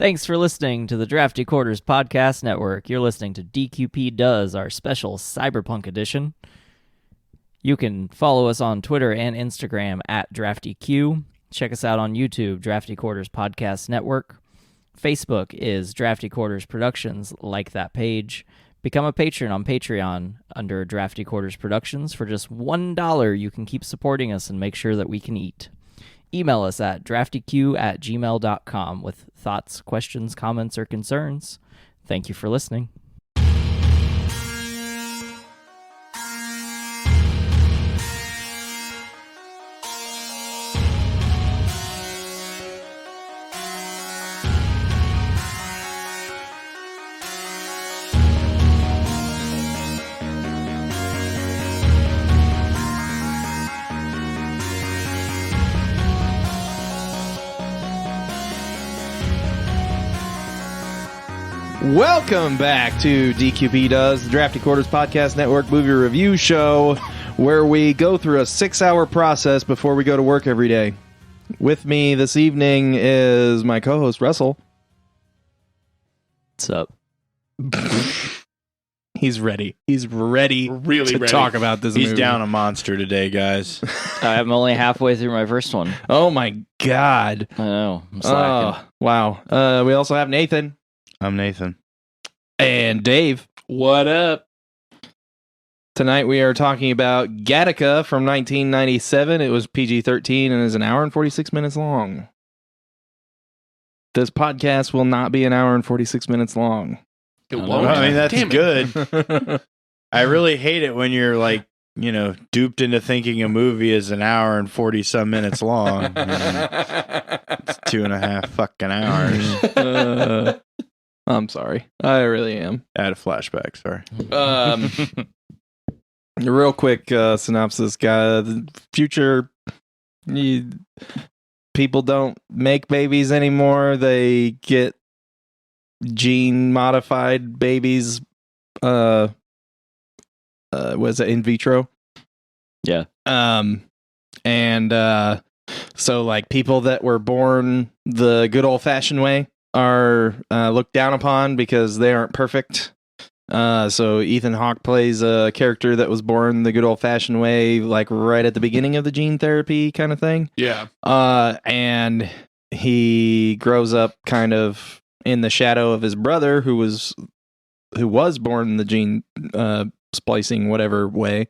Thanks for listening to the Drafty Quarters Podcast Network. You're listening to DQP Does, our special Cyberpunk edition. You can follow us on Twitter and Instagram at DraftyQ. Check us out on YouTube, Drafty Quarters Podcast Network. Facebook is Drafty Quarters Productions. Like that page. Become a patron on Patreon under Drafty Quarters Productions. For just $1, you can keep supporting us and make sure that we can eat. Email us at draftyq@gmail.com with thoughts, questions, comments, or concerns. Thank you for listening. Welcome back to DQP Does, the Drafty Quarters Podcast Network movie review show, where we go through a 6-hour process before we go to work every day. With me this evening is my co-host, Russell. What's up? He's ready. He's ready really to ready. Talk about this movie. He's down a monster today, guys. I'm only halfway through my first one. Oh my God. I know. I'm slacking. Wow. We also have Nathan. I'm Nathan. And Dave. What up? Tonight we are talking about Gattaca from 1997. It was PG-13 and is an hour and 46 minutes long. This podcast will not be an hour and 46 minutes long. It won't. won't. I mean, that's Damn it. good. I really hate it when you're like, duped into thinking a movie is an hour and 40-some minutes long. It's 2.5 fucking hours. I'm sorry. I really am. I had a flashback, sorry. Real quick synopsis, guy. The future, people don't make babies anymore. They get gene-modified babies. Was it in vitro? Yeah. So like people that were born the good old-fashioned way are looked down upon because they aren't perfect. So Ethan Hawke plays a character that was born the good old-fashioned way, like right at the beginning of the gene therapy kind of thing. Yeah. And he grows up kind of in the shadow of his brother, who was born the gene splicing whatever way.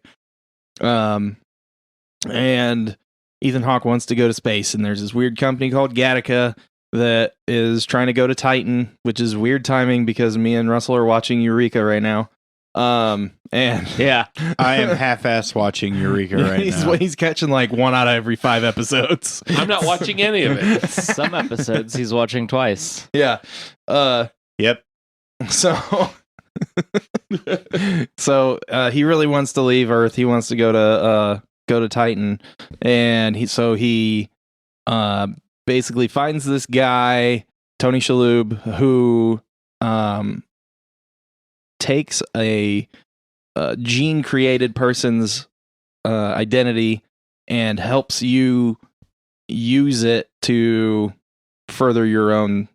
And Ethan Hawke wants to go to space, and there's this weird company called Gattaca that is trying to go to Titan, which is weird timing because me and Russell are watching Eureka right now. And Yeah. I am half-ass watching Eureka right now. He's catching like 1 out of every 5 episodes. I'm not watching any of it. Some episodes he's watching twice. Yeah. Yep. So he really wants to leave Earth. He wants to go to Titan, and he basically finds this guy, Tony Shalhoub, who takes a gene-created person's identity and helps you use it to further your own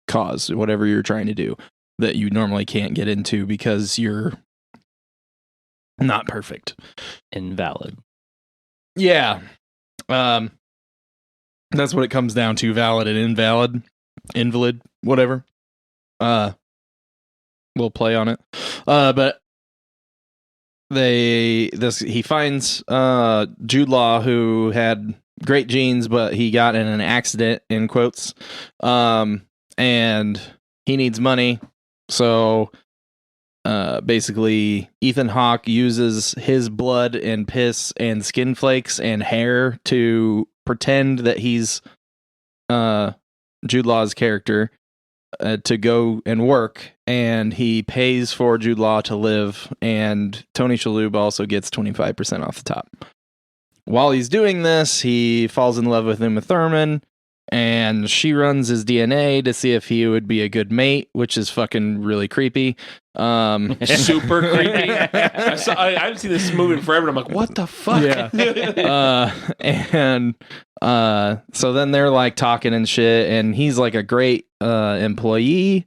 cause, whatever you're trying to do, that you normally can't get into because you're not perfect. Invalid. Yeah. That's what it comes down to, valid and invalid, invalid, whatever. We'll play on it. But he finds Jude Law, who had great genes, but he got in an accident, in quotes. And he needs money. So basically Ethan Hawke uses his blood and piss and skin flakes and hair to pretend that he's Jude Law's character to go and work, and he pays for Jude Law to live, and Tony Shalhoub also gets 25% off the top. While he's doing this, he falls in love with Uma Thurman, and she runs his DNA to see if he would be a good mate, which is fucking really creepy. Super creepy. I haven't seen this movie in forever. And I'm like, what the fuck? Yeah. So then they're like talking and shit, and he's like a great employee,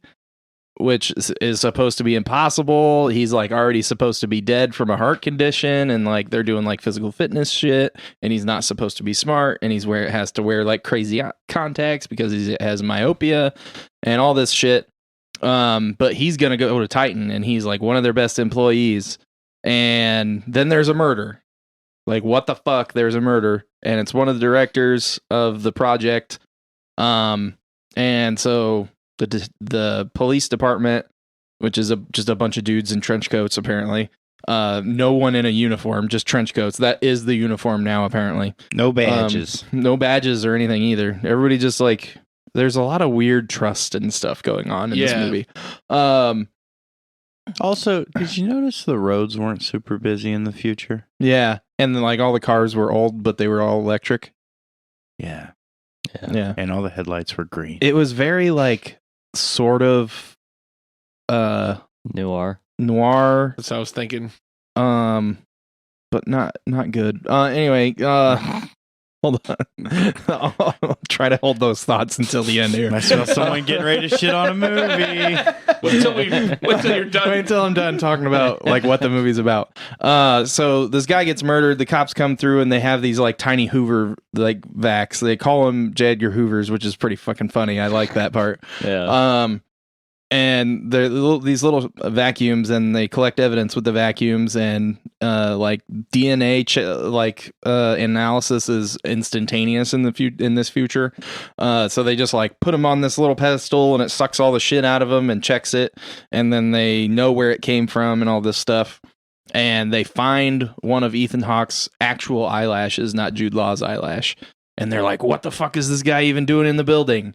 which is supposed to be impossible. He's like already supposed to be dead from a heart condition, and like they're doing like physical fitness shit, and he's not supposed to be smart, and has to wear like crazy contacts because he has myopia and all this shit. But he's gonna go to Titan, and he's like one of their best employees. And then there's a murder. Like, what the fuck? There's a murder, and it's one of the directors of the project. And so the police department, which is just a bunch of dudes in trench coats, apparently. No one in a uniform, just trench coats. That is the uniform now, apparently. No badges. No badges or anything either. Everybody just like, there's a lot of weird trust and stuff going on in this movie. Also, did you notice the roads weren't super busy in the future? Yeah. And then like all the cars were old, but they were all electric. Yeah. And all the headlights were green. it was very like sort of Noir. That's what I was thinking. but not good. Anyway, hold on. I'll try to hold those thoughts until the end here. I saw someone getting ready to shit on a movie. Wait till you're done. Wait until I'm done talking about like what the movie's about. So this guy gets murdered. The cops come through and they have these like tiny Hoover like vacs. They call them J. Edgar Hoovers, which is pretty fucking funny. I like that part. Yeah. And they're these little vacuums, and they collect evidence with the vacuums, and like DNA analysis is instantaneous in this future. So they just like put them on this little pedestal, and it sucks all the shit out of them and checks it, and then they know where it came from and all this stuff. And they find one of Ethan Hawke's actual eyelashes, not Jude Law's eyelash, and they're like, "What the fuck is this guy even doing in the building?"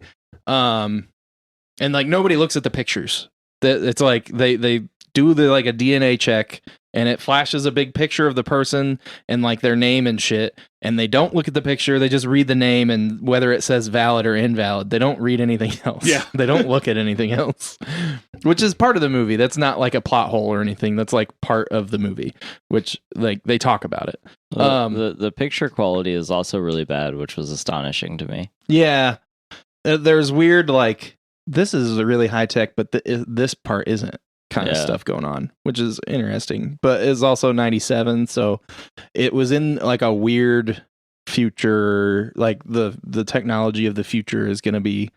And like nobody looks at the pictures. It's like they do like a DNA check, and it flashes a big picture of the person and like their name and shit. And they don't look at the picture. They just read the name and whether it says valid or invalid. They don't read anything else. Yeah. They don't look at anything else, which is part of the movie. That's not like a plot hole or anything. That's like part of the movie, which like they talk about it. The picture quality is also really bad, which was astonishing to me. Yeah. There's weird like, this is really high tech, but this part isn't kind of stuff going on, which is interesting. But it's also 97, so it was in like a weird future. Like the technology of the future is going to be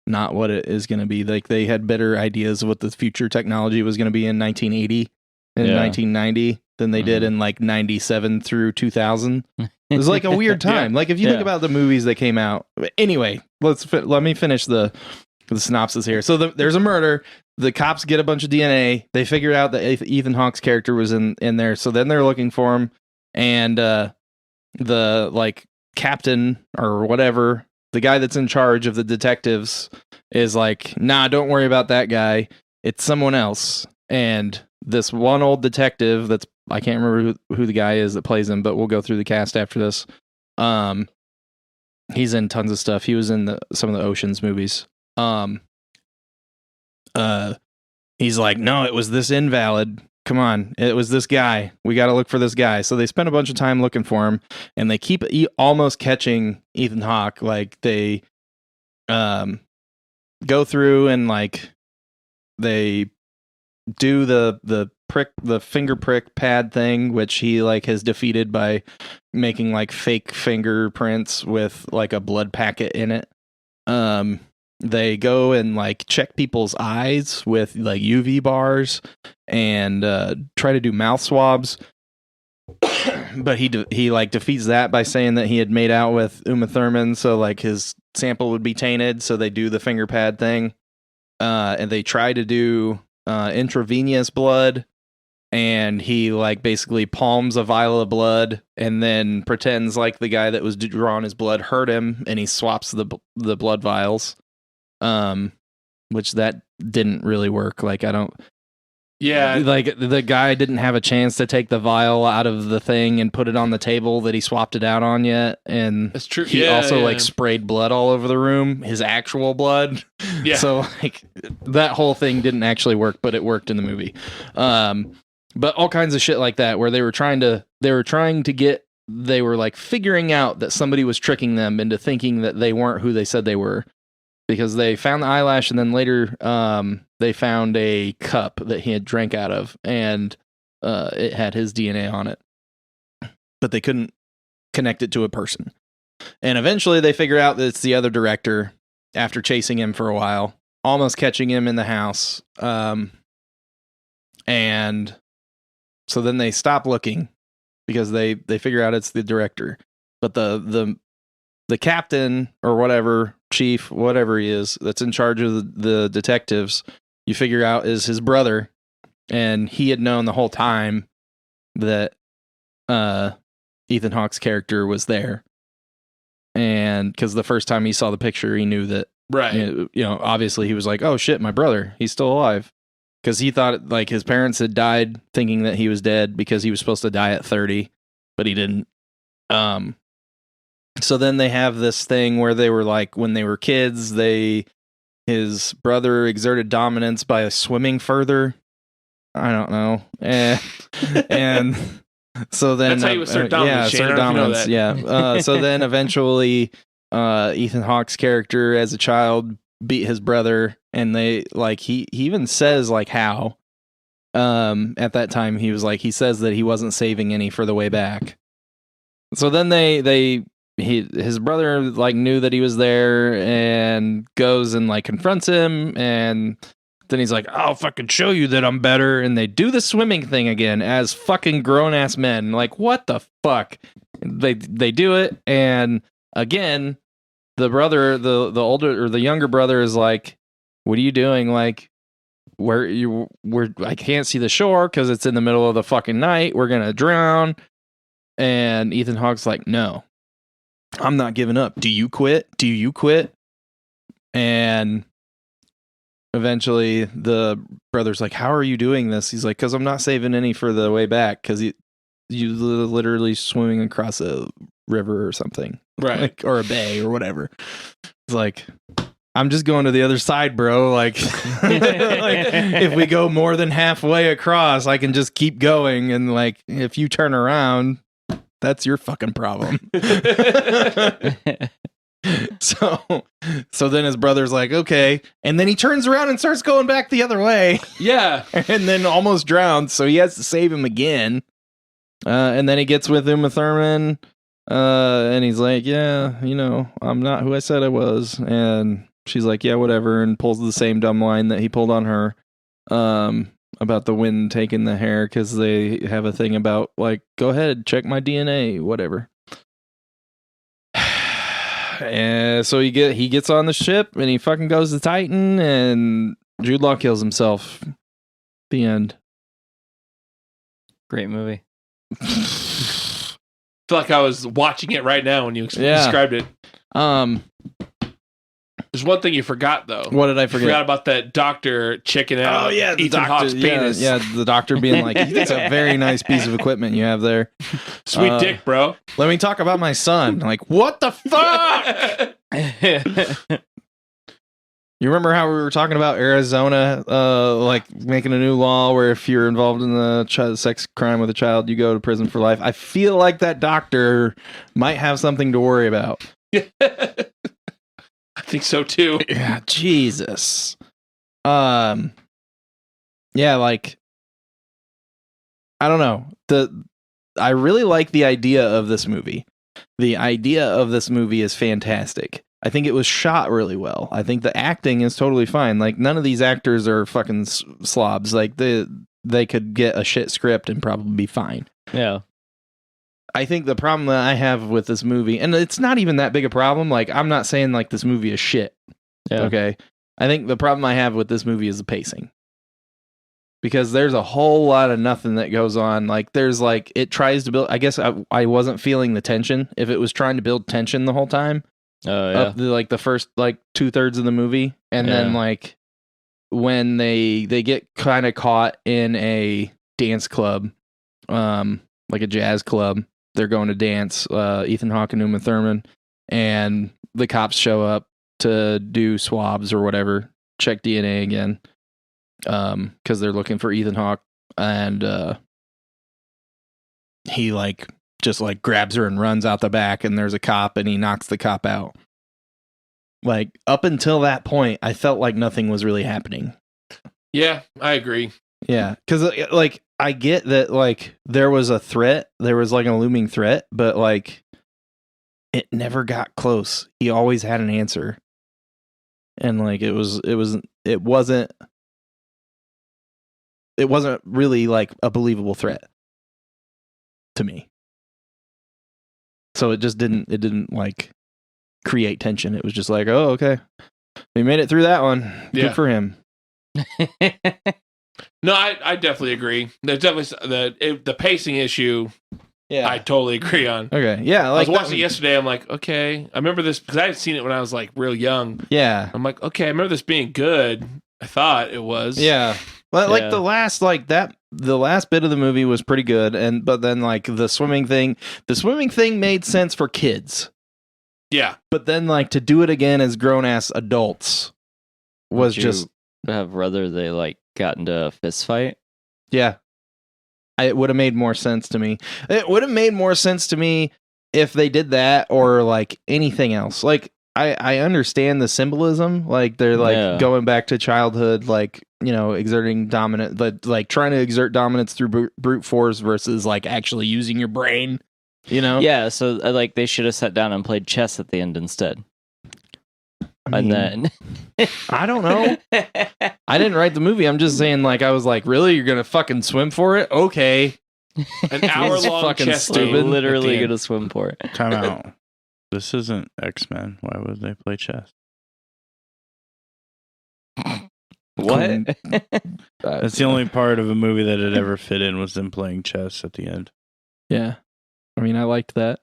not what it is going to be. Like they had better ideas of what the future technology was going to be in 1980 and 1990 than they did in like 97 through 2000. It was like a weird time. Like if you think about the movies that came out. Anyway, let me finish the synopsis here. So there's a murder. The cops get a bunch of DNA. They figure out that Ethan Hawke's character was in there. So then they're looking for him. And the like captain or whatever, the guy that's in charge of the detectives is like, nah, don't worry about that guy. It's someone else. And this one old detective that's, I can't remember who the guy is that plays him, but we'll go through the cast after this. He's in tons of stuff. He was in some of the Ocean's movies. He's like, no, it was this invalid. Come on, it was this guy. We got to look for this guy. So they spend a bunch of time looking for him, and they keep almost catching Ethan Hawke. Like they go through and like they do the finger prick pad thing, which he like has defeated by making like fake fingerprints with like a blood packet in it. They go and like check people's eyes with like UV bars and try to do mouth swabs. But he like defeats that by saying that he had made out with Uma Thurman, so like his sample would be tainted. So they do the finger pad thing, and they try to do intravenous blood, and he like basically palms a vial of blood and then pretends like the guy that was drawing his blood hurt him, and he swaps the blood vials. Which that didn't really work. Like like the guy didn't have a chance to take the vial out of the thing and put it on the table that he swapped it out on yet. And that's true. He also like sprayed blood all over the room, his actual blood. Yeah. So like that whole thing didn't actually work, but it worked in the movie. But all kinds of shit like that, where they were like figuring out that somebody was tricking them into thinking that they weren't who they said they were. because they found the eyelash, and then later they found a cup that he had drank out of, and it had his DNA on it, but they couldn't connect it to a person. And eventually they figure out that it's the other director after chasing him for a while, almost catching him in the house. And so then they stop looking because they figure out it's the director. But the captain or whatever, chief, whatever he is, that's in charge of the detectives, you figure out is his brother. And he had known the whole time that Ethan Hawke's character was there. And because the first time he saw the picture, he knew that, Right. you know, obviously he was like, oh shit, my brother, he's still alive. Because he thought like his parents had died thinking that he was dead because he was supposed to die at 30, but he didn't. So then they have this thing where they were like, when they were kids, his brother exerted dominance by swimming further. I don't know. And so then That's how you assert dominance. Yeah, Shane, assert I don't know dominance. that. Yeah. So then eventually, Ethan Hawke's character as a child beat his brother, and they like he even says like how. At that time he was like he says that he wasn't saving any for the way back. So then his brother like knew that he was there and goes and like confronts him, and then he's like, I'll fucking show you that I'm better. And they do the swimming thing again as fucking grown ass men. Like, what the fuck? They do it. And again, the brother, the older or the younger brother is like, what are you doing? Like, I can't see the shore because it's in the middle of the fucking night. We're going to drown. And Ethan Hawke's like, no, I'm not giving up. Do you quit? Do you quit? And eventually the brother's like, how are you doing this? He's like, because I'm not saving any for the way back, because you literally swimming across a river or something, Right. like, or a bay or whatever. It's like, I'm just going to the other side, bro. Like, like, if we go more than halfway across, I can just keep going, and like if you turn around, that's your fucking problem. So then his brother's like, okay. And then he turns around and starts going back the other way. Yeah. And then almost drowns. So he has to save him again. And then he gets with Uma Thurman. And he's like, yeah, you know, I'm not who I said I was. And she's like, yeah, whatever. And pulls the same dumb line that he pulled on her. About the wind taking the hair. Because they have a thing about like, go ahead, check my DNA, whatever. And so he gets on the ship and he fucking goes to Titan, and Jude Law kills himself. The end. Great movie. I feel like I was watching it right now when you described it. There's one thing you forgot, though. What did I You forget? forgot about that doctor checking out Ethan Hawke's penis. Yeah, the doctor being like, it's a very nice piece of equipment you have there. Sweet dick, bro. Let me talk about my son. Like, what the fuck? You remember how we were talking about Arizona, like making a new law where if you're involved in the sex crime with a child, you go to prison for life? I feel like that doctor might have something to worry about. I think so too. Yeah, Jesus. Yeah, like, I don't know. I really like the idea of this movie. The idea of this movie is fantastic. I think it was shot really well. I think the acting is totally fine. Like, none of these actors are fucking slobs. Like, they could get a shit script and probably be fine. Yeah. I think the problem that I have with this movie, and it's not even that big a problem. Like, I'm not saying like this movie is shit. Yeah. Okay. I think the problem I have with this movie is the pacing. Because there's a whole lot of nothing that goes on. Like, there's like, it tries to build, I guess I wasn't feeling the tension. If it was trying to build tension the whole time, up like the first like 2/3 of the movie. And then like when they get kind of caught in a dance club, like a jazz club, they're going to dance, Ethan Hawke and Uma Thurman, and the cops show up to do swabs or whatever, check DNA again, because they're looking for Ethan Hawke, and he like just like grabs her and runs out the back, and there's a cop, and he knocks the cop out. Like up until that point, I felt like nothing was really happening. Yeah, I agree. Yeah, because like I get that like there was a threat, there was like a looming threat, but like it never got close. He always had an answer, and like it wasn't really like a believable threat to me. So it didn't like create tension. It was just like, oh, okay, we made it through that one. Yeah. Good for him. No, I definitely agree. There's definitely the pacing issue. Yeah, I totally agree on. okay, yeah. I Like was watching it yesterday. I'm like, okay, I remember this because I had seen it when I was like real young. Yeah, I'm like, okay, I remember this being good. I thought it was. yeah. But like Yeah. the last bit of the movie was pretty good, but then like the swimming thing made sense for kids. Yeah. But then like to do it again as grown ass adults was Would you just have rather they like got into a fist fight. yeah. It would have made more sense to me. It would have made more sense to me if they did that or like anything else. Like I understand the symbolism. Like they're like going back to childhood, like, you know, exerting dominant, like trying to exert dominance through brute force versus like actually using your brain, you know? Yeah, so like they should have sat down and played chess at the end instead. I mean, And then I don't know. I didn't write the movie. I'm just saying, like, I was like, really? You're going to fucking swim for it? Okay. An hour-long fucking chess stupid. game. literally at the gonna swim for it. Time out. This isn't X-Men. Why would they play chess? What? That's the only part of a movie that had ever fit in was them playing chess at the end. Yeah. I mean, I liked that.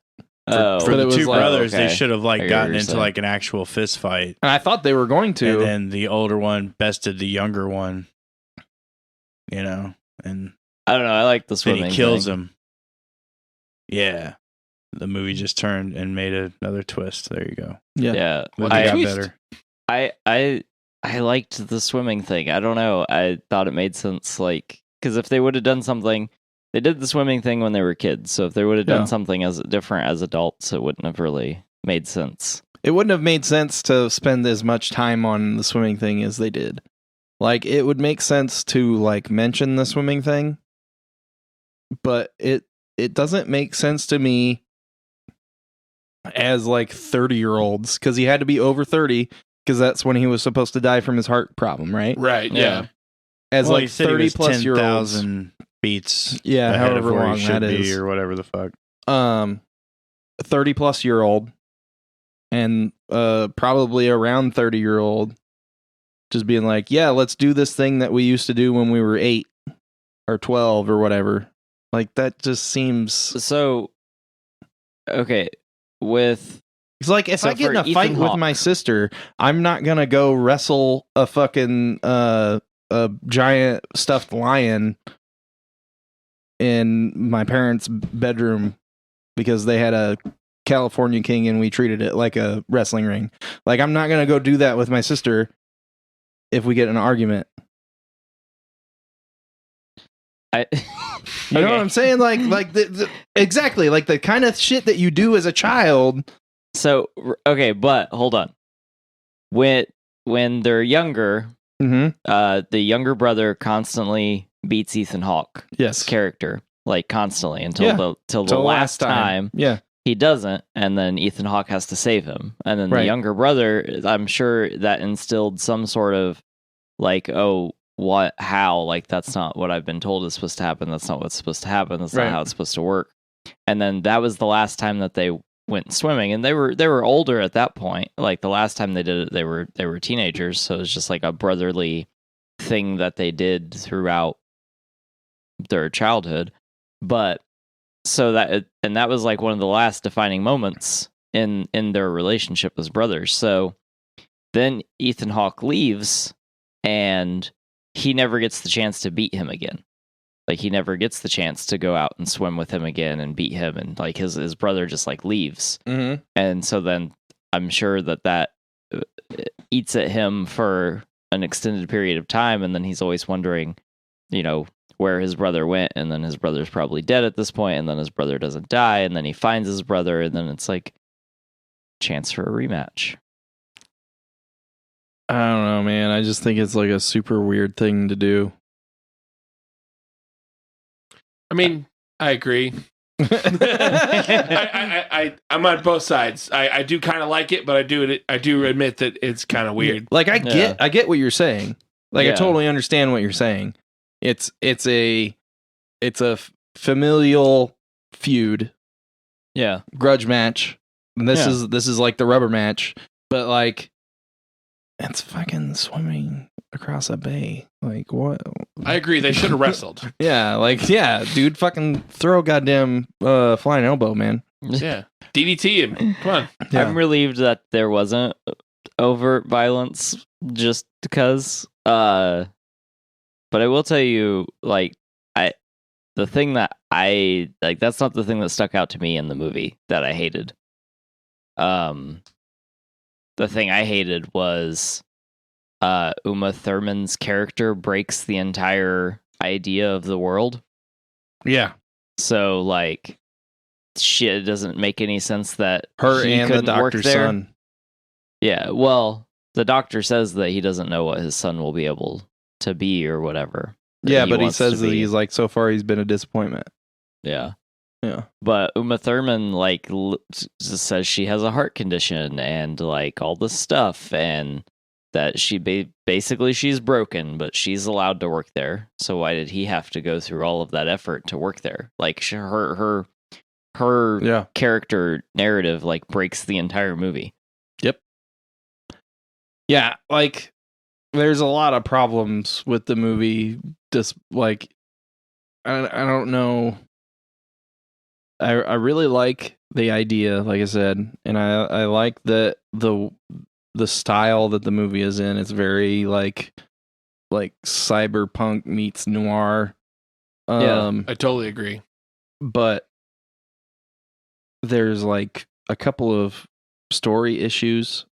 Oh, For But the it was two like- brothers, okay. they should have I like get what gotten you're into saying. like an actual fist fight, And I thought they were going to. and then the older one bested the younger one. You know, and I don't know. I like the then swimming. he kills thing. him. Yeah, the movie just turned and made another twist. There you go. Yeah, Movie I, got twist. better. I liked the swimming thing. I don't know. I thought it made sense. Like, because if they would have done something, they did the swimming thing when they were kids. So if they would have done Yeah. something as different as adults, it wouldn't have really made sense. It wouldn't have made sense to spend as much time on the swimming thing as they did. Like, it would make sense to, like, mention the swimming thing, but it doesn't make sense to me as, like, 30-year-olds, because he had to be over 30, because that's when he was supposed to die from his heart problem, right? Right. Yeah. As, Well, he like, said he was 30-plus year olds. 10,000 beats. Yeah, ahead of however where long he should that be, is. or whatever the fuck. 30-plus year old and probably around 30-year-old just being like, yeah, let's do this thing that we used to do when we were 8 or 12 or whatever. Like, that just seems... So, okay, with It's like, if So I get in for a fight Ethan with Hawke- my sister, I'm not gonna go wrestle a fucking a giant stuffed lion in my parents' bedroom because they had a California King and we treated it like a wrestling ring. Like, I'm not gonna go do that with my sister if we get in an argument. I, You know what I'm saying? Like exactly, like the kind of shit that you do as a child. So okay, but hold on. When they're younger, Mm-hmm. the younger brother constantly beats Ethan Hawke's Yes. character, like constantly until Yeah. the Till last time Yeah. he doesn't, and then Ethan Hawke has to save him. And then Right. the younger brother, I'm sure that instilled some sort of like, oh, what, how? Like, that's not what I've been told is supposed to happen. That's not what's supposed to happen. That's Right. not how it's supposed to work. And then that was the last time that they went swimming, and they were older at that point. Like the last time they did it, they were teenagers. So it was just like a brotherly thing that they did throughout their childhood. But so that was like one of the last defining moments in their relationship as brothers. So then Ethan Hawke leaves, and he never gets the chance to beat him again. Like, he never gets the chance to go out and swim with him again and beat him, and like his brother just like leaves. Mm-hmm. And so then I'm sure that eats at him for an extended period of time, and then he's always wondering, you know, where his brother went, and then his brother's probably dead at this point, and then his brother doesn't die, and then he finds his brother, and then it's like chance for a rematch. I don't know, man. I just think it's like a super weird thing to do. I mean, I agree. I'm on both sides. I do kind of like it, but I do admit that it's kind of weird. Like I get what you're saying. Like I totally understand what you're saying. It's a familial feud. Yeah. Grudge match. And this is like the rubber match, but like it's fucking swimming across a bay. Like what? I agree. They should have wrestled. Yeah, dude, fucking throw a goddamn flying elbow, man. Yeah. DDT him. Come on. Yeah. I'm relieved that there wasn't overt violence just because. But I will tell you, like, the thing that I like, that's not the thing that stuck out to me in the movie that I hated. The thing I hated was Uma Thurman's character breaks the entire idea of the world. Yeah. So, like, shit, it doesn't make any sense that Her he and the couldn't work doctor's there. son. Yeah, well, the doctor says that he doesn't know what his son will be able to be or whatever. Yeah, but he wants says to that be. he's like, so far he's been a disappointment. Yeah. Yeah. But Uma Thurman, like, just says she has a heart condition and, like, all this stuff, and that she basically she's broken, but she's allowed to work there. So why did he have to go through all of that effort to work there? Like, her character narrative, like, breaks the entire movie. Yep. Yeah, like, there's a lot of problems with the movie. Just, like, I don't know. I really like the idea, like I said, and I like the style that the movie is in. It's very like cyberpunk meets noir. I totally agree. But there's like a couple of story issues,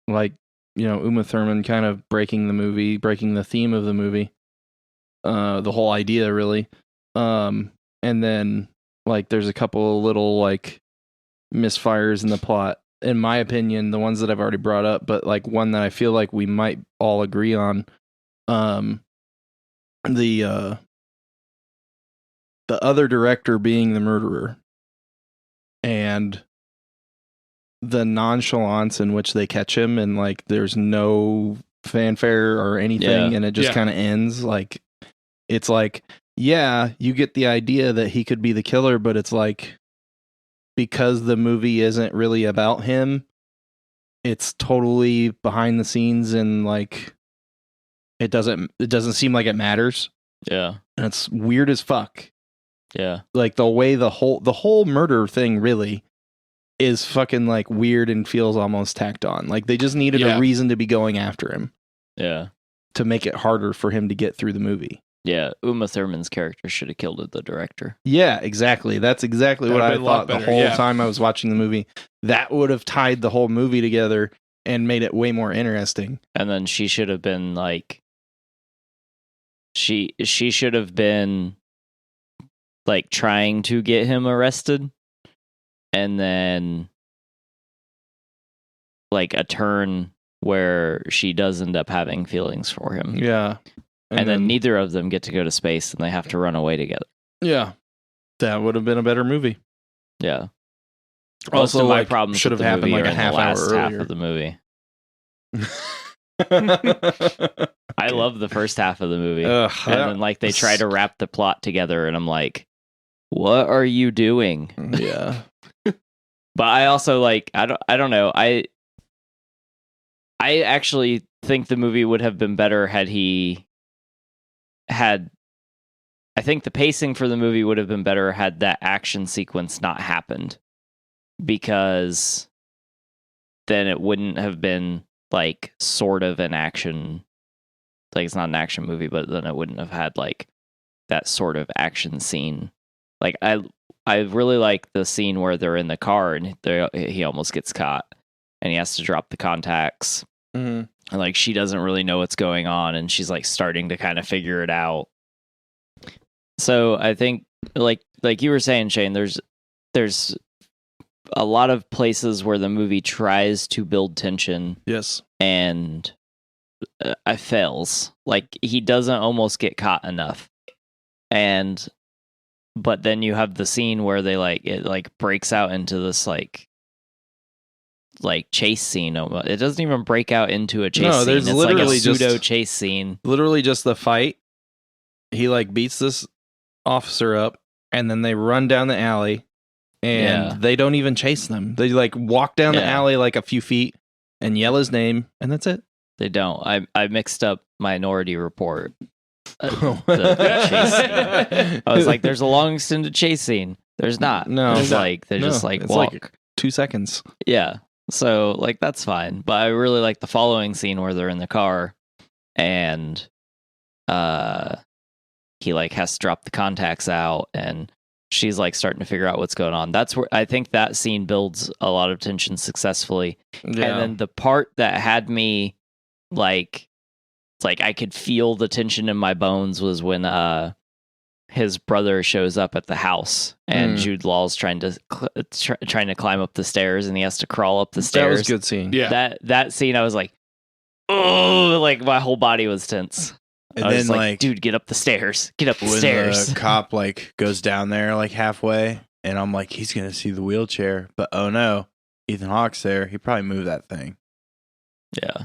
like, you know, Uma Thurman kind of breaking the theme of the movie, the whole idea really, and then like there's a couple of little like misfires in the plot, in my opinion, the ones that I've already brought up, but like one that I feel like we might all agree on, the other director being the murderer, and the nonchalance in which they catch him, and like there's no fanfare or anything, and it just kind of ends. Like, it's like, yeah, you get the idea that he could be the killer, but it's like, because the movie isn't really about him, it's totally behind the scenes, and like it doesn't seem like it matters. Yeah. And it's weird as fuck. Yeah. Like the way the whole murder thing really is fucking like weird and feels almost tacked on. Like they just needed a reason to be going after him. Yeah. To make it harder for him to get through the movie. Yeah, Uma Thurman's character should have killed the director. Yeah, exactly. That's exactly what I thought the whole time I was watching the movie. That would have tied the whole movie together and made it way more interesting. And then she should have been like, she should have been like trying to get him arrested, and then like a turn where she does end up having feelings for him. Yeah. And then neither of them get to go to space, and they have to run away together. Yeah. That would have been a better movie. Yeah. Also, my like, problems should have with the happened movie like are a in the half hour last half earlier. of the movie. I love the first half of the movie. And then like they try to wrap the plot together, and I'm like, what are you doing? Yeah. But I also like, I don't know. I actually think the movie would have been better had he had, I think the pacing for the movie would have been better had that action sequence not happened, because then it wouldn't have been like sort of an action, like it's not an action movie, but then it wouldn't have had like that sort of action scene. Like I really like the scene where they're in the car and he almost gets caught and he has to drop the contacts. Mm-hmm. And like she doesn't really know what's going on, and she's like starting to kind of figure it out. So I think like you were saying, Shane, there's a lot of places where the movie tries to build tension. Yes. And fails. Like he doesn't almost get caught enough, but then you have the scene where they it breaks out into this like chase scene. It doesn't even break out into a chase scene. There's it's literally like a pseudo just- chase scene. Literally just the fight. He like beats this officer up, and then they run down the alley, and they don't even chase them. They like walk down the alley like a few feet and yell his name, and that's it. They don't. I mixed up Minority Report. Oh. The chase scene. I was like, there's a long extended chase scene. There's not. No. There's they No, just like it's walk. like 2 seconds. Yeah. So like that's fine. But I really like the following scene where they're in the car and he like has to drop the contacts out and she's like starting to figure out what's going on. That's where I think that scene builds a lot of tension successfully. Yeah. And then the part that had me like it's like I could feel the tension in my bones was when his brother shows up at the house and Jude Law's trying to climb up the stairs and he has to crawl up the stairs. That was a good scene. Yeah. That scene I was like, oh, like my whole body was tense. And I was then like, dude, get up the stairs. Get up the when stairs. the cop like goes down there like halfway, and I'm like, he's gonna see the wheelchair, but oh no, Ethan Hawke's there. He probably moved that thing. Yeah.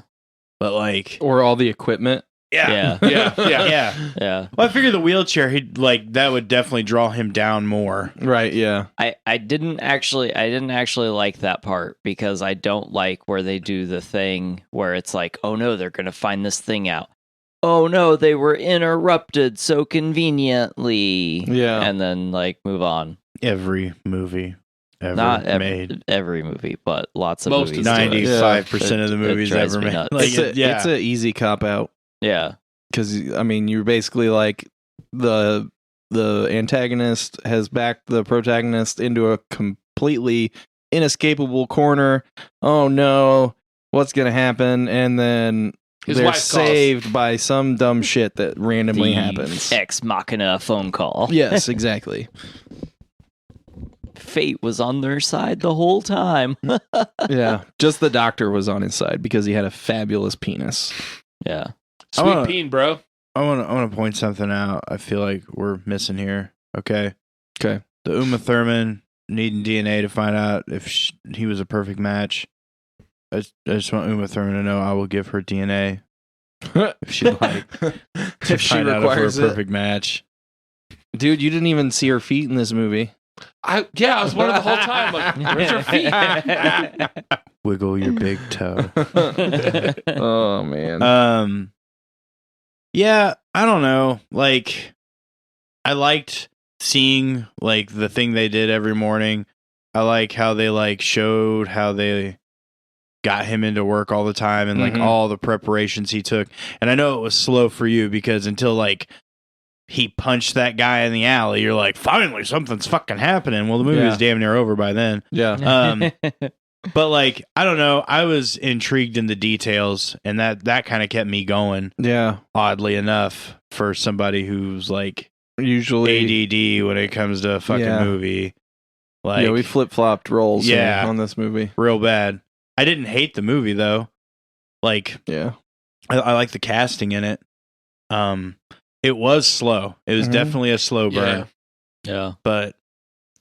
But like, Or all the equipment. Yeah. Yeah. Yeah. yeah. Yeah. Well, I figured the wheelchair, he'd like that would definitely draw him down more. Right, yeah. I didn't actually like that part because I don't like where they do the thing where it's like, oh no, they're gonna find this thing out. Oh no, they were interrupted so conveniently. Yeah. And then like move on. Every movie ever Not made. every movie, but lots of Most movies. of do it. 95% of the It movies drives ever me made. nuts. Like, It's an easy cop out. Yeah. Because I mean, you're basically like the antagonist has backed the protagonist into a completely inescapable corner. Oh no, what's gonna happen? And then His they're wife calls. saved by some dumb shit that randomly The happens. Ex Machina phone call. Yes, exactly. Fate was on their side the whole time. Yeah, just the doctor was on his side because he had a fabulous penis. Yeah. I Sweet wanna- peen, bro. I want to point something out. I feel like we're missing here. Okay. Okay. The Uma Thurman needing DNA to find out if he was a perfect match. I just want Uma Thurman to know I will give her DNA if she'd like. If she find out if we're requires a it. perfect match. Dude, you didn't even see her feet in this movie. I was wondering the whole time, like, where's her feet? Wiggle your big toe. Oh man. Yeah, I don't know. Like, I liked seeing like the thing they did every morning. I like how they like showed how they got him into work all the time and like Mhm. all the preparations he took. And I know it was slow for you because until like he punched that guy in the alley, you're like, finally something's fucking happening. Well, the movie was damn near over by then. Yeah. But like, I don't know. I was intrigued in the details, and that kind of kept me going. Yeah. Oddly enough, for somebody who's like Usually ADD when it comes to a fucking Yeah. movie, like we flip-flopped roles Yeah. on this movie. real bad. I didn't hate the movie though. Like Yeah. I like the casting in it. It was slow. It was Mhm. definitely a slow burn, Yeah. but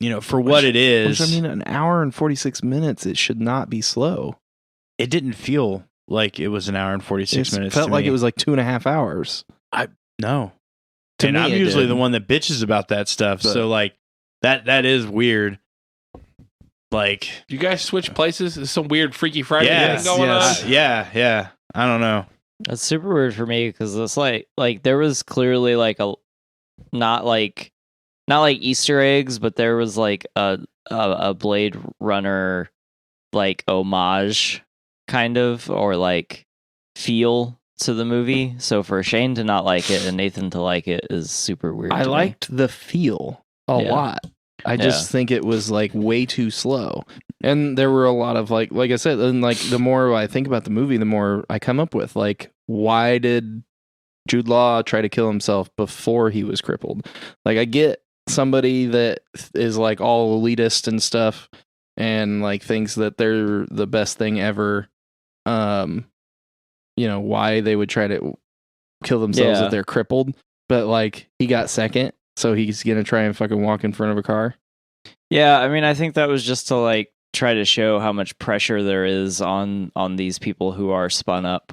you know, for what it is, Which, I mean, an hour and 46 minutes, it should not be slow. it didn't feel like it was an hour and 46 It minutes. felt to like me. it was like 2.5 hours. No. To And me, I'm it usually did. the one that bitches about that stuff. But- So like that is weird. Like You guys switch places? Is some weird Freaky Friday yes, thing going yes. on? yeah. I don't know. That's super weird for me because it's like there was clearly like a not like Easter eggs, but there was like a Blade Runner like homage kind of or like feel to the movie. So for Shane to not like it and Nathan to like it is super weird. I to me. liked the feel a Yeah. lot. I just think it was like way too slow. And there were a lot of like I said, and like the more I think about the movie, the more I come up with like, why did Jude Law try to kill himself before he was crippled? Like I get somebody that is like all elitist and stuff and like thinks that they're the best thing ever. why they would try to kill themselves Yeah. if they're crippled. But like he got second, so he's gonna try and fucking walk in front of a car. Yeah, I mean, I think that was just to like try to show how much pressure there is on these people who are spun up,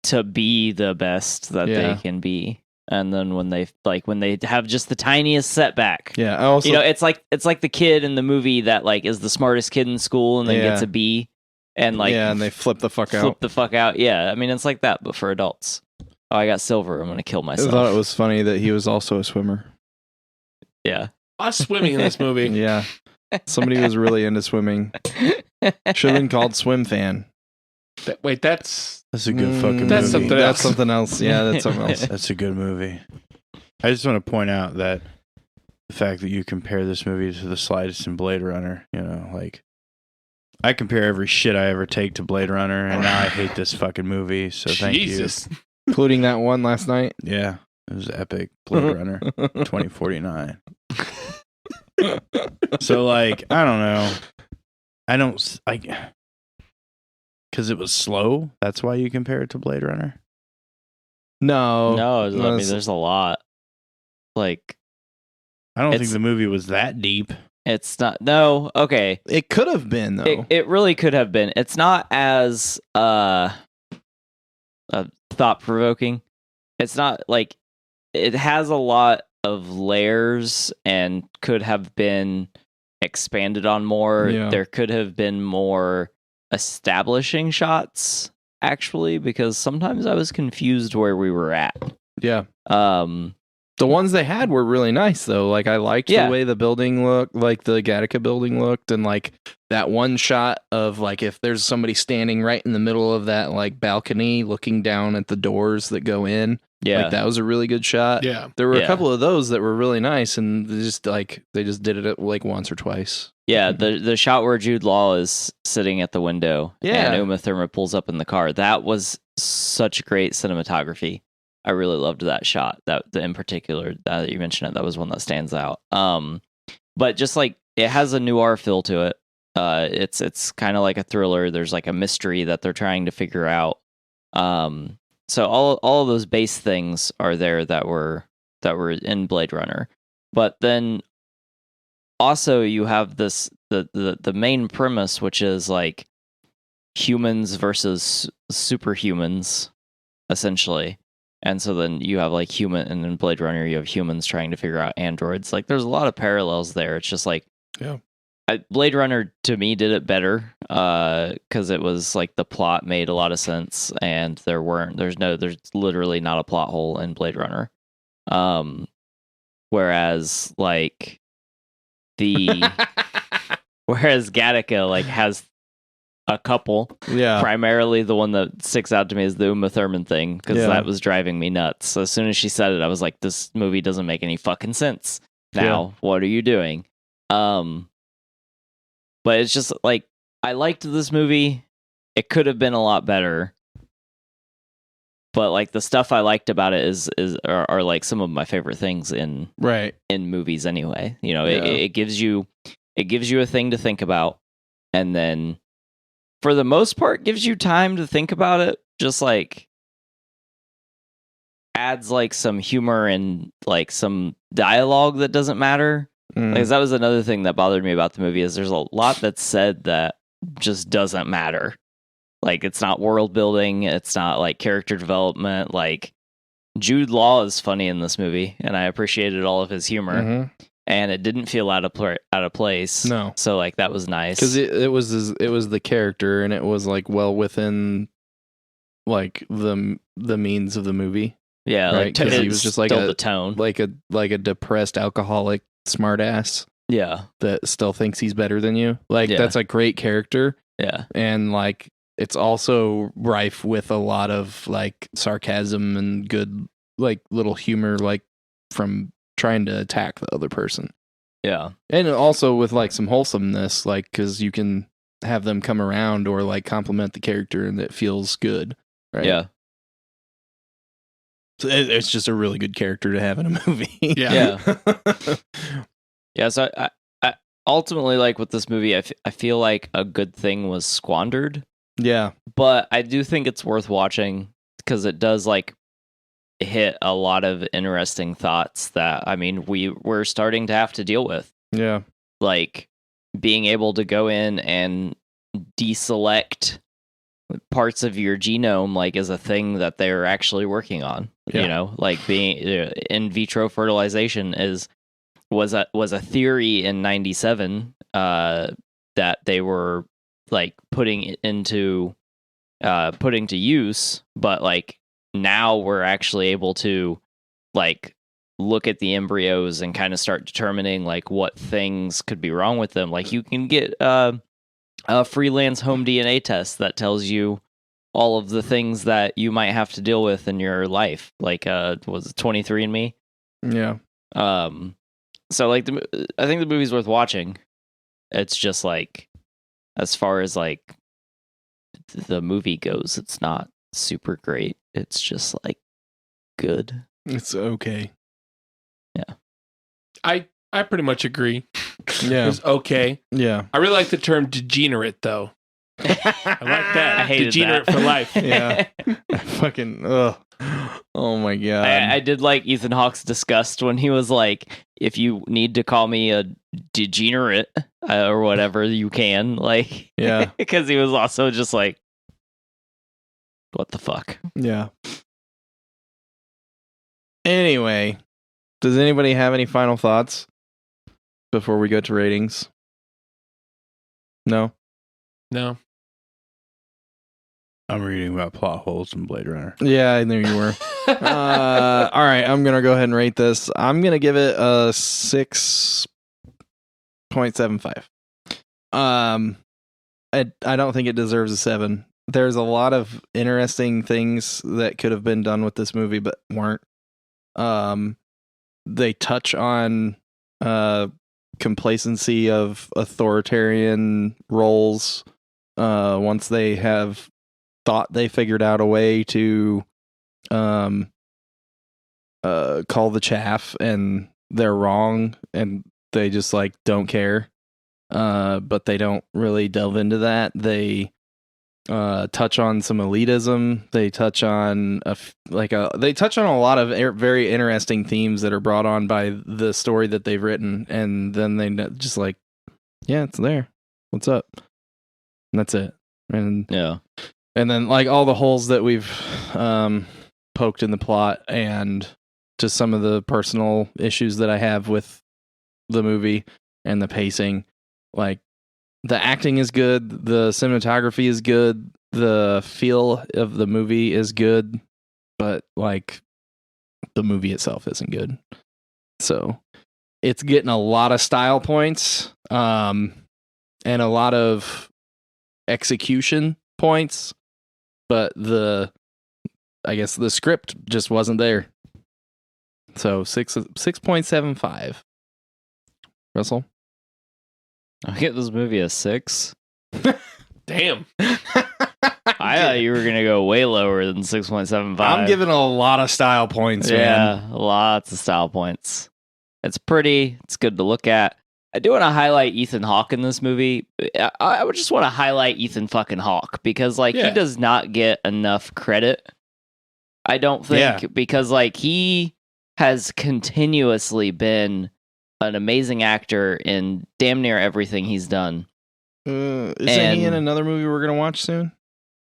to be the best that Yeah. they can be. And then when they have just the tiniest setback, Yeah, I also it's like the kid in the movie that like is the smartest kid in school and then Yeah. gets a B, and like and they flip the fuck flip out. the fuck out. Yeah, I mean it's like that, but for adults. Oh, I got silver. I'm gonna kill I myself. thought it was funny that he was also a swimmer. Yeah. I was swimming in this movie. Yeah, somebody was really into swimming. Should have been called Swim Fan. Wait, that's That's a good fucking That's movie. something That's else. something else. Yeah, that's something else. That's a good movie. I just want to point out that the fact that you compare this movie to the slightest in Blade Runner, like I compare every shit I ever take to Blade Runner, and now I hate this fucking movie. So thank Jesus. Including that one last night. you. Yeah, it was epic. Blade Runner 2049. So like, I don't know. I don't like because it was slow. That's why you compare it to Blade Runner. No, No, I mean it's- there's a lot. Like I don't think It's- the movie was that deep. it's not. No, okay. it could have been though. It really could have been. It's not as thought provoking. It's not like it has a lot of layers and could have been expanded on more. Yeah. There could have been more establishing shots actually, because sometimes I was confused where we were at. Yeah, Um the ones they had were really nice though. Like I liked Yeah. the way the building looked, like the Gattaca building looked, and like that one shot of like if there's somebody standing right in the middle of that like balcony looking down at the doors that go in. yeah. Like that was a really good shot. Yeah. There were Yeah. a couple of those that were really nice, and they just did it like once or twice. Yeah, the shot where Jude Law is sitting at the window Yeah. and Uma Thurman pulls up in the car. That was such great cinematography. I really loved that shot. That in particular, that you mentioned it, that was one that stands out. But just like it has a noir feel to it. It's kind of like a thriller. There's like a mystery that they're trying to figure out. So all of those base things are there that were in Blade Runner. But then also you have this the main premise, which is like humans versus superhumans, essentially. And so then you have like human, and in Blade Runner you have humans trying to figure out androids. Like there's a lot of parallels there. It's just like, Yeah. Blade Runner to me did it better because it was like the plot made a lot of sense, and there's literally not a plot hole in Blade Runner. Whereas like whereas Gattaca like has a couple. Yeah. Primarily, the one that sticks out to me is the Uma Thurman thing, because Yeah. that was driving me nuts. So as soon as she said it, I was like, "This movie doesn't make any fucking sense." Now, what are you doing? But it's just like I liked this movie. It could have been a lot better, but like the stuff I liked about it are like some of my favorite things in Right. movies. Anyway, Yeah. it gives you a thing to think about, and then, for the most part, gives you time to think about it. Just like adds like some humor and like some dialogue that doesn't matter. Mm. Because that was another thing that bothered me about the movie, is there's a lot that's said that just doesn't matter. Like it's not world building, it's not like character development. Like Jude Law is funny in this movie, and I appreciated all of his humor, Mhm. and it didn't feel out of place. No. So like that was nice. Because it was the character, and it was like well within like the means of the movie, Yeah, right, like 'cause he it was just like stole a- the tone. like a depressed alcoholic smartass Yeah, that still thinks he's better than you. Like Yeah. that's a great character, yeah, and like it's also rife with a lot of like sarcasm and good like little humor, like from trying to attack the other person. yeah, And also with like some wholesomeness, like because you can have them come around or like compliment the character, and it feels good, right? yeah, So it's just a really good character to have in a movie. Yeah. yeah. So I ultimately, like with this movie, I feel like a good thing was squandered Yeah. But I do think it's worth watching because it does like hit a lot of interesting thoughts that we're starting to have to deal with. Yeah. Like being able to go in and deselect parts of your genome like is a thing that they're actually working on. Yeah. Like being in vitro fertilization was a theory in 97 that they were like putting to use, but like now we're actually able to like look at the embryos and kind of start determining like what things could be wrong with them. Like you can get a freelance home DNA test that tells you all of the things that you might have to deal with in your life. Like was it 23andMe? Yeah. So like I think the movie's worth watching. It's just like as far as like the movie goes, it's not super great. It's just like good. It's okay. Yeah. I pretty much agree. Yeah. It's okay. Yeah. I really like the term degenerate, though. I like that. I hated Degenerate that. for life. Yeah. Fucking, ugh. Oh my God. I did like Ethan Hawke's disgust when he was like, if you need to call me a degenerate or whatever, you can. Like, Yeah. Because he was also just like, what the fuck? Yeah. Anyway, does anybody have any final thoughts before we go to ratings? No? No. I'm reading about plot holes in Blade Runner. Yeah, I knew you were. All right, I'm going to go ahead and rate this. I'm going to give it a 6.75. I don't think it deserves a 7. There's a lot of interesting things that could have been done with this movie but weren't. They touch on complacency of authoritarian roles once they have thought they figured out a way to call the chaff and they're wrong and they just like don't care. But they don't really delve into that. They touch on some elitism. They touch on they touch on a lot of very interesting themes that are brought on by the story that they've written, and then they just like, yeah, it's there. What's up? And that's it. And Yeah. and then like all the holes that we've poked in the plot, and just some of the personal issues that I have with the movie and the pacing. Like, the acting is good, the cinematography is good, the feel of the movie is good, but like the movie itself isn't good. So it's getting a lot of style points, and a lot of execution points, but I guess the script just wasn't there. So 6.75. Russell? I'll get this movie a 6. Damn. I thought you were going to go way lower than 6.75. I'm giving a lot of style points, man. Yeah, lots of style points. It's pretty. It's good to look at. I do want to highlight Ethan Hawke in this movie. I would just want to highlight Ethan fucking Hawke because, like, he does not get enough credit. I don't think because, like, he has continuously been an amazing actor in damn near everything he's done. Isn't he in another movie we're gonna watch soon?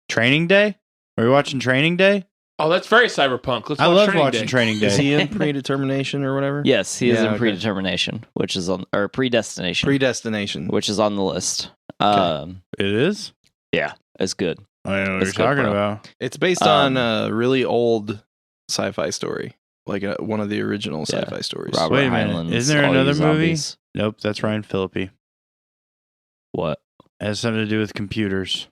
Training Day? Are we watching Training Day? Oh, that's very cyberpunk. Let's watch I love Training watching Day. Training Day. Is he in Predetermination or whatever? Yes, he is in okay. Predetermination, which is on or Predestination, Predestination. which is on the list. It is? Yeah, it's good. I don't know what It's you're good, talking bro. about. It's based on a really old sci-fi story, like one of the original sci-fi stories. Robert Wait a minute. Heinlein's Isn't there All You another movie? Zombies. Nope, that's Ryan Phillippe. What? It has something to do with computers.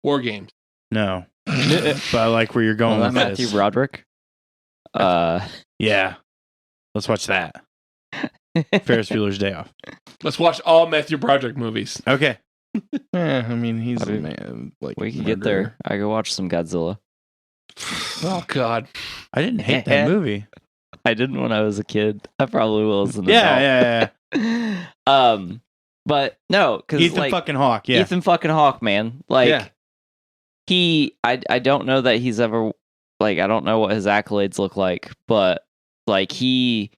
War Games. No. But I like where you're going with Matthew this. Broderick. Yeah. Let's watch that. Ferris Bueller's Day Off. Let's watch all Matthew Broderick movies. Okay. I mean, he's I a mean, man. Like we can get there. I could watch some Godzilla. Oh, God. I didn't hate that movie. I didn't when I was a kid. I probably will as an adult. Yeah. But no, because Ethan like fucking Hawke, yeah. Ethan fucking Hawke, man. Like Yeah. I don't know that he's ever like I don't know what his accolades look like, but like he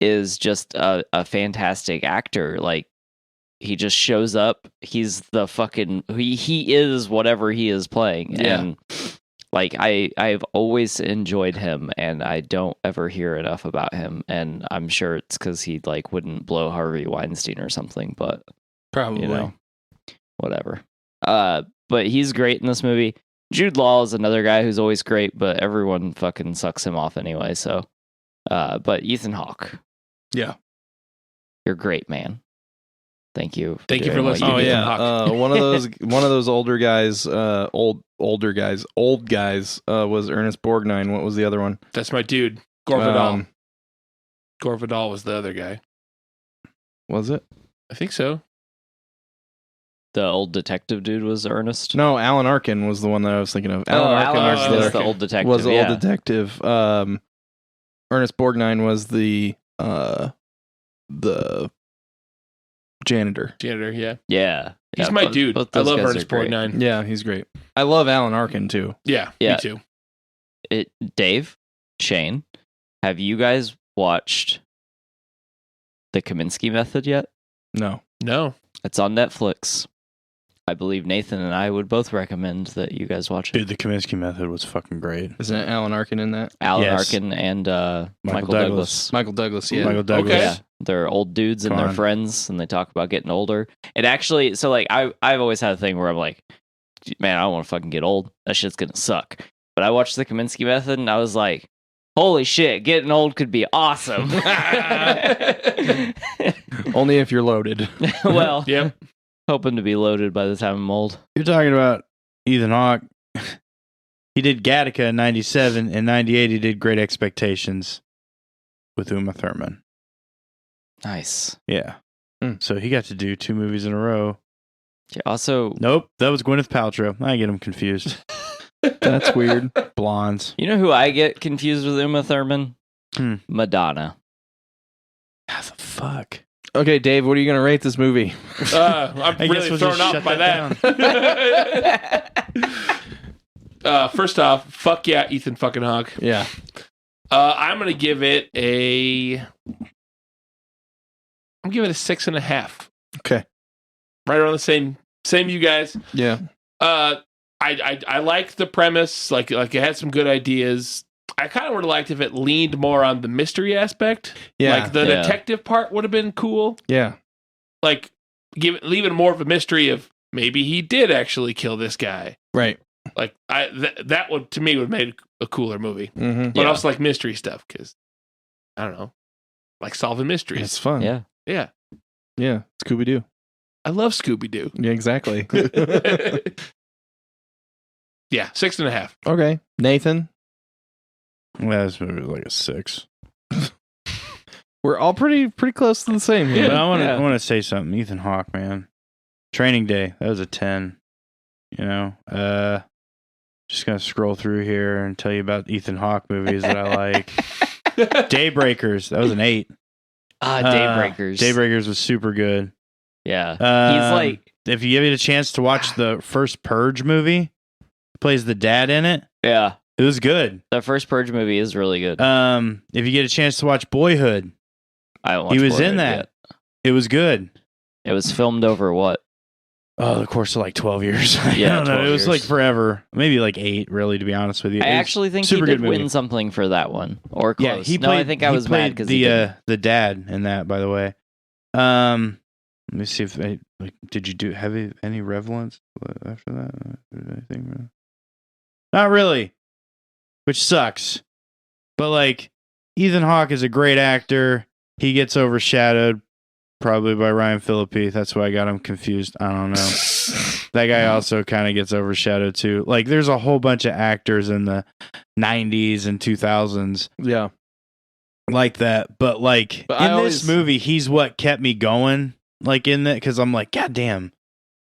is just a fantastic actor. Like he just shows up. He's the fucking he is whatever he is playing. Yeah. And like I've always enjoyed him, and I don't ever hear enough about him. And I'm sure it's because he like wouldn't blow Harvey Weinstein or something, but Probably. you know, whatever. But he's great in this movie. Jude Law is another guy who's always great, but everyone fucking sucks him off anyway. So, but Ethan Hawke, Yeah. you're great, man. Thank you. Thank you doing for what listening. Oh do. Ethan yeah, Hawke. one of those older guys, old guys was Ernest Borgnine. What was the other one? That's my dude, Gore Vidal. Um, Gore Vidal was the other guy. Was it? I think so. The old detective dude was Ernest. No, Alan Arkin was the one that I was thinking of. Alan Arkin is was the old detective. was the yeah. old detective. Ernest Borgnine was the janitor. Janitor, yeah. Yeah, He's yeah, my both- dude. both I those love guys Ernest are great. Borgnine. Yeah, he's great. I love Alan Arkin too. Yeah, Yeah. me too. Dave, Shane, have you guys watched The Kaminsky Method yet? No. No. It's on Netflix. I believe Nathan and I would both recommend that you guys watch it. Dude, the Kaminsky Method was fucking great. Isn't it Alan Arkin in that? Alan Yes. Arkin and Michael Douglas. Douglas. Michael Douglas, yeah. Michael Douglas. Okay. Yeah, they're old dudes and Come they're on. friends, and they talk about getting older. And actually, so like I've always had a thing where I'm like, man, I don't want to fucking get old. That shit's gonna suck. But I watched the Kaminsky Method, and I was like, holy shit, getting old could be awesome. Only if you're loaded. Well, Yep. hoping to be loaded by the time I'm old. You're talking about Ethan Hawke. He did Gattaca in 97. In 98, he did Great Expectations with Uma Thurman. Nice. Yeah. Mm. So he got to do 2 movies in a row. Yeah, also, Nope, that was Gwyneth Paltrow. I get him confused. That's weird. Blondes. you know who I get confused with Uma Thurman? Madonna. How the fuck? Okay, Dave, what are you going to rate this movie? I'm I guess really we'll thrown just off shut by that that. First off, fuck yeah, Ethan fucking Hawke. Yeah. I'm gonna give it a 6.5. Okay. Right around the same you guys. Yeah. I liked the premise. Like it had some good ideas. I kind of would have liked if it leaned more on the mystery aspect. Yeah. Like the Yeah. detective part would have been cool. Yeah. Like leave it more of a mystery of maybe he did actually kill this guy. Right. Like that would to me would have made a cooler movie. Mm-hmm. But Yeah. I also like mystery stuff because I don't know, like solving mysteries. It's fun. Yeah. Yeah, Yeah. Scooby Doo. I love Scooby Doo. Yeah, exactly. Yeah, 6.5. Okay. Nathan, Yeah, this movie was like a 6. we're all pretty close to the same here. But I Yeah. want to say something. Ethan Hawke, man. Training Day, that was a 10. You know, just gonna scroll through here and tell you about Ethan Hawke movies that I like. Daybreakers, that was an 8. Daybreakers. Daybreakers was super good. Yeah. He's like, if you give it a chance to watch the first Purge movie, he plays the dad in it. yeah. It was good. The first Purge movie is really good. If you get a chance to watch Boyhood, I haven't he watched was in Boyhood that. yet. It was good. It was filmed over what? Oh, the course of like 12 years. Yeah, I don't know. 12 It was years. like forever. Maybe like 8, really, to be honest with you. I It was actually think he super did good movie. win something for that one, or Yeah, close. he No, played. I think I he was mad played because he didn't. the dad in that. By the way, let me see if did you have any relevance after that? Anything? Not really, which sucks. But like, Ethan Hawke is a great actor. He gets overshadowed probably by Ryan Phillippe. That's why I got him confused. I don't know. That guy also kind of gets overshadowed too. Like, there's a whole bunch of actors in the 90s and 2000s Yeah. like that. But like, But I in always- this movie, he's what kept me going. Like, in that, because I'm like, God damn.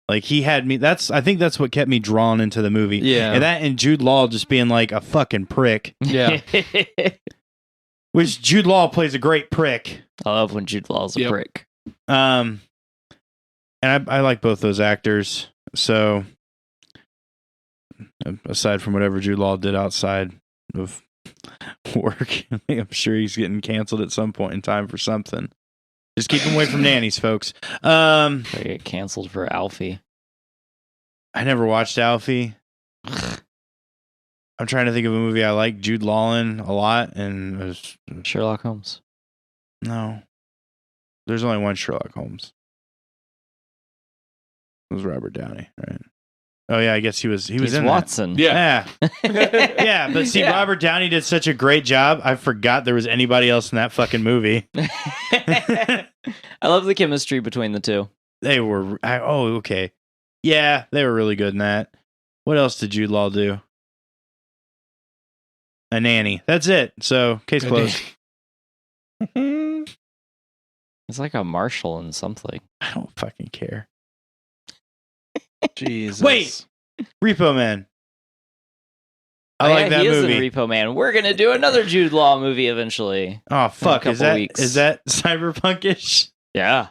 Like, he had me. I think that's what kept me drawn into the movie. Yeah. And that and Jude Law just being like a fucking prick. Yeah. Which Jude Law plays a great prick. I love when Jude Law's a Yep. prick. And I like both those actors. So Aside from whatever Jude Law did outside of work, I'm sure he's getting canceled at some point in time for something. Just keep him away from nannies, folks. They get canceled for Alfie. I never watched Alfie. I'm trying to think of a movie I like Jude Law in a lot, and it was, Sherlock Holmes. no. There's only one Sherlock Holmes. It was Robert Downey, right? Oh yeah, I guess he was He's in Watson. that. Yeah. Yeah, but see, Yeah. Robert Downey did such a great job. I forgot there was anybody else in that fucking movie. I love the chemistry between the two. They were. Okay. Yeah, they were really good in that. What else did Jude Law do? A nanny. That's it. So case closed. It's like a marshal in something. I don't fucking care. Jesus. Wait! Repo Man. I like that he movie. is in Repo Man. We're gonna do another Jude Law movie eventually. Oh fuck! couple Is that weeks. cyberpunkish? Yeah,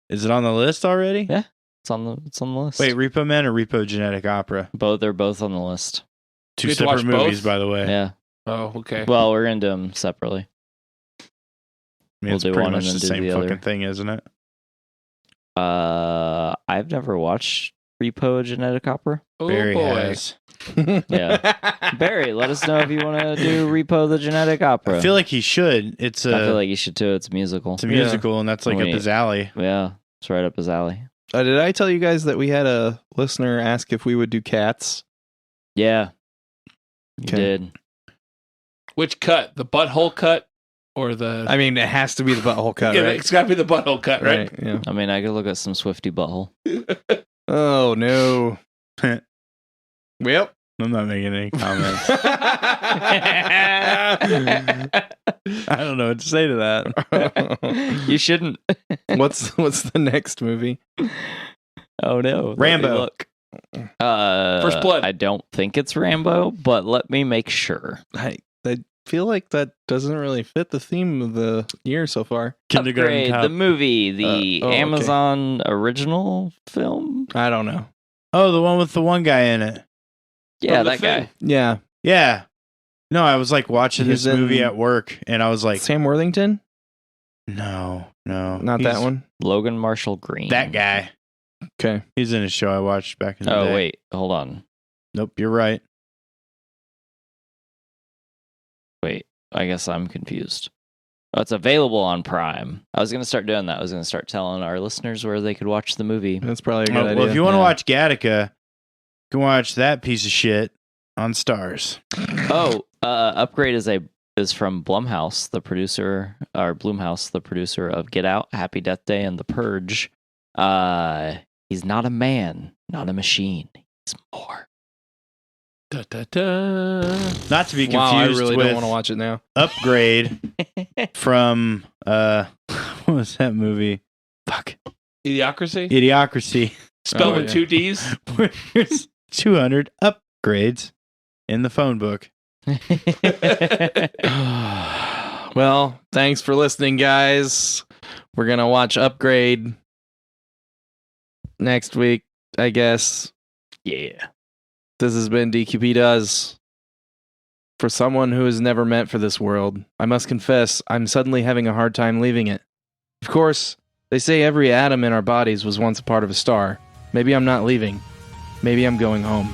Is it on the list already? Yeah. it's on the list. Wait, Repo Man or Repo Genetic Opera? they're both on the list. Two You get to watch separate movies, both? by the way. Yeah. Oh, okay. Well, we're gonna do them separately. I mean, We'll it's do pretty one much and the then do same the fucking other. thing, isn't it? I've never watched Repo: A Genetic Opera. Oh, Barry boy. has. Yeah. Barry, let us know if you want to do Repo: The Genetic Opera. I feel like he should. It's I feel a like you should too. It's a musical. it's a musical, and that's like up Wait. his alley. Yeah, it's right up his alley. Did I tell you guys that we had a listener ask if we would do Cats? Yeah, you Okay. did. Which cut? The butthole cut or the? I mean, it has to be the butthole cut, yeah, right? it's got to be the butthole cut, right? Yeah. I mean, I could look at some Swifty butthole. Oh no. Well. I'm not making any comments. I don't know what to say to that. You shouldn't. what's the next movie? Oh no, let me Rambo. Look. First Blood. I don't think it's Rambo, but let me make sure. I feel like that doesn't really fit the theme of the year so far. Kindergarten Upgrade, Cop. the movie, the okay. Amazon original film. I don't know. Oh, the one with the one guy in it. Yeah, From The that Thing. guy. Yeah. Yeah. No, I was like watching He's this movie in- at work, and I was like, Sam Worthington? no, Not that he's one. Logan Marshall Green. That guy. Okay. He's in a show I watched back in the day. Oh wait, hold on. Nope, you're right. Wait, I guess I'm confused. Oh, it's available on Prime. I was gonna start doing that. I was gonna start telling our listeners where they could watch the movie. That's probably a good Oh, idea. well, if you want to Yeah. watch Gattaca, you can watch that piece of shit on Stars. Oh, Upgrade is from Blumhouse, the producer, or Blumhouse, the producer of Get Out, Happy Death Day, and The Purge. He's not a man, not a machine. He's more. Da, da, da. Not to be confused Wow, I really with don't want to watch it now. Upgrade from what was that movie? Fuck. Idiocracy? Idiocracy. Spelled Oh, with yeah. 2 D's? Where there's 200 upgrades in the phone book. Well, thanks for listening, guys. We're going to watch Upgrade next week, I guess. Yeah. This has been DQP Does. For someone who is never meant for this world, I must confess, I'm suddenly having a hard time leaving it. Of course, they say every atom in our bodies was once a part of a star. Maybe I'm not leaving. Maybe I'm going home.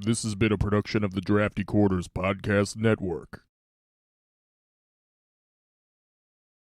This has been a production of the Drafty Quarters Podcast Network.